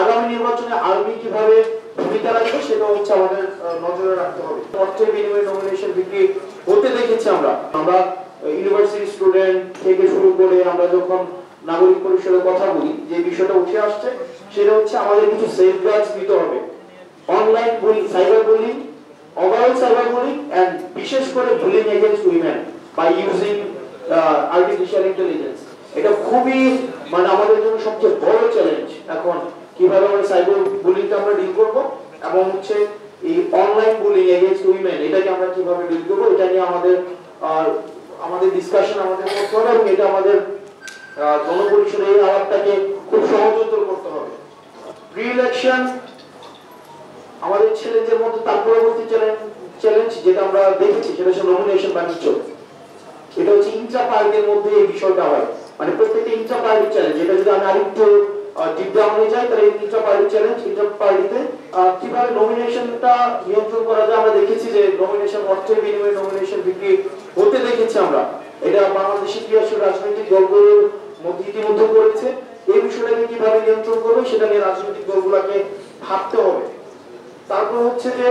আগামী নির্বাচনে আর্মি কিভাবে ভূমিকা রাখবে সেটা হচ্ছে আমাদের নজরে রাখতে হবে। অর্থের বিনিময়ে নমিনেশন বিক্রি হতে দেখেছি আমরা ইউনিভার্সিটি স্টুডেন্ট থেকে শুরু করে আমরা যখন নাগরিক পরিষদের কথা বলি, যে বিষয়টা উঠে আসছে সেটা হচ্ছে আমাদের কিছু সেফগার্ডস দিতে হবে। Online bullying, cyber bullying, overall cyber bullying and বিশেষ করে bullying against women by using artificial intelligence, এটা খুবই আমাদের জন্য সবচেয়ে বড় চ্যালেঞ্জ। এখন কিভাবে আমরা সাইবার বুলিংটা আমরা ডিল করব এবং হচ্ছে এই অনলাইন বুলিং এগেইনস্ট উইমেন এটাকে আমরা কিভাবে ডিল করব, এটা নিয়ে আমাদের ডিসকাশন আমাদের করতে হবে এবং এটা আমাদের জনপরিষদের এই আলাপটাকে খুব সহজতর করতে হবে। প্রি ইলেকশন আমাদের চ্যালেঞ্জের মধ্যে তার পরবর্তী চ্যালেঞ্জ যেটা আমরা দেখেছি সেটা হচ্ছে নমিনেশন বাণিজ্য। এটা হচ্ছে ইন্ট্রা পার্টির মধ্যে এই বিষয়টা হয়, প্রত্যেকটা ইন্ট্রা পার্টি চ্যালেঞ্জ। এটা যদি আমি আরেকটু ডিপ ডাউনে যাই তাহলে ইন্ট্রা পার্টি চ্যালেঞ্জ, ইন্ট্রা পার্টিতে কিভাবে নমিনেশনটা নিয়ন্ত্রণ করা যায়। আমরা দেখেছি যে নমিনেশন অর্থের বিনিময়ে নমিনেশন বিক্রি হতে দেখেছি আমরা। এটা বাংলাদেশি ক্রিয়াশীল রাজনৈতিক দলগুলোর মধ্যে ইতিমধ্যে করেছে। এই বিষয়টাকে কিভাবে নিয়ন্ত্রণ করবে সেটা নিয়ে রাজনৈতিক দলগুলোকে ভাবতে হবে। তারপর হচ্ছে যে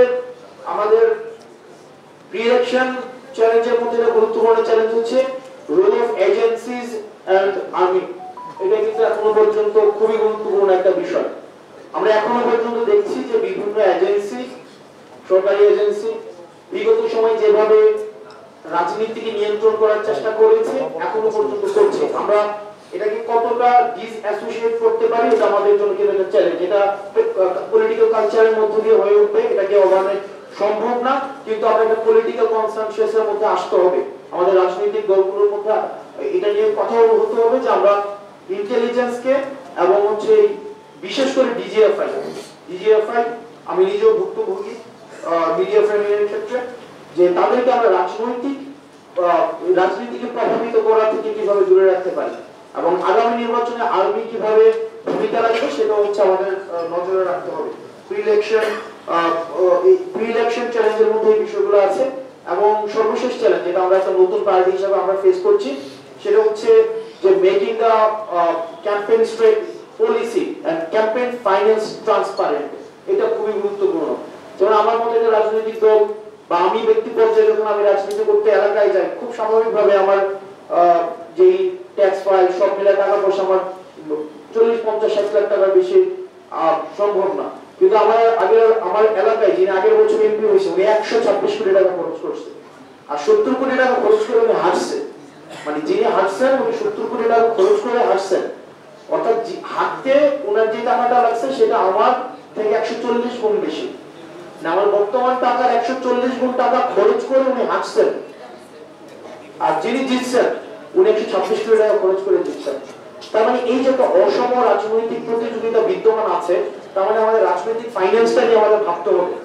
আমাদের প্রি ইলেকশন চ্যালেঞ্জের মধ্যে একটা গুরুত্বপূর্ণ চ্যালেঞ্জ হচ্ছে role of agencies and army. এটা কিন্তু এখনো পর্যন্ত খুবই গুরুত্বপূর্ণ একটা বিষয়। আমরা এখনো পর্যন্ত দেখছি যে বিভিন্ন এজেন্সি, সরকারি এজেন্সি বিগত সময় যেভাবে রাজনীতিকে নিয়ন্ত্রণ করার চেষ্টা করেছে এখনো পর্যন্ত করছে। আমরা এটাকে কতটা ডিসঅ্যাসোসিয়েট করতে পারি এটা আমাদের জন্য কিন্তু একটা চ্যালেঞ্জ। এটা পলিটিক্যাল কালচারের মধ্য দিয়ে হয়ে উঠবে, এটাকে অবানে সম্ভব না, কিন্তু আমরা একটা পলিটিক্যাল কনসেনসাসের মধ্যে আসতে হবে। আমাদের রাজনৈতিক দলগুলোর মধ্যে এটা নিয়ে কথা হতে হবে যে আমরা ইন্টেলিজেন্সকে এবং হচ্ছে বিশেষ করে ডিজিএফআই আমি নিজেও ভুক্তভোগী মিডিয়া ফ্রেমের ক্ষেত্রে, যে তাদেরকে আমরা রাজনীতিকে প্রভাবিত করা থেকে কিভাবে দূরে রাখতে পারি এবং আগামী নির্বাচনে আর্মি কিভাবে ভূমিকা রাখবে সেটা হচ্ছে আমাদের নজরে রাখতে হবে। প্রি ইলেকশন চ্যালেঞ্জের মধ্যে এই বিষয়গুলো আছে। এবং সর্বশেষ চ্যালেঞ্জ যেটা আমরা একটা নতুন পার্টি হিসেবে আমরা ফেস করছি সেটা হচ্ছে যে making the campaign policy and campaign finance transparent. এটা খুবই গুরুত্বপূর্ণ। যেমন আমার মতে একটা রাজনৈতিক দল বা আমি ব্যক্তি পর্যায়ে যখন আমি রাজনীতি করতে এলাকায় যাই, খুব স্বাভাবিকভাবে আমার যেই ট্যাক্স ফাইল সব মিলে টাকা পয়সা আমার 40-50-60 লাখ টাকার বেশি সম্ভব না। কিন্তু আমার এলাকায় যিনি আগের বছর এমপি হয়েছে উনি 126 কোটি টাকা খরচ করছে, আর 70 কোটি টাকা খরচ করে উনি হারছে। যিনি হারছেন উনি 70 কোটি টাকা খরচ করে হারছেন, অর্থাৎ হারতে ওনার যে টাকাটা লাগছে সেটা আমার থেকে 140 গুণ বেশি। আমার বর্তমান টাকার 140 গুণ টাকা খরচ করে উনি হারছেন, আর যিনি জিতছেন উনি 126 কোটি টাকা খরচ করে জিতছেন। তার এই যে একটা অসম রাজনৈতিক প্রতিযোগিতা বিদ্যমান আছে, তার আমাদের রাজনৈতিক ফাইন্যান্সটা নিয়ে আমাদের ভাবতে হবে।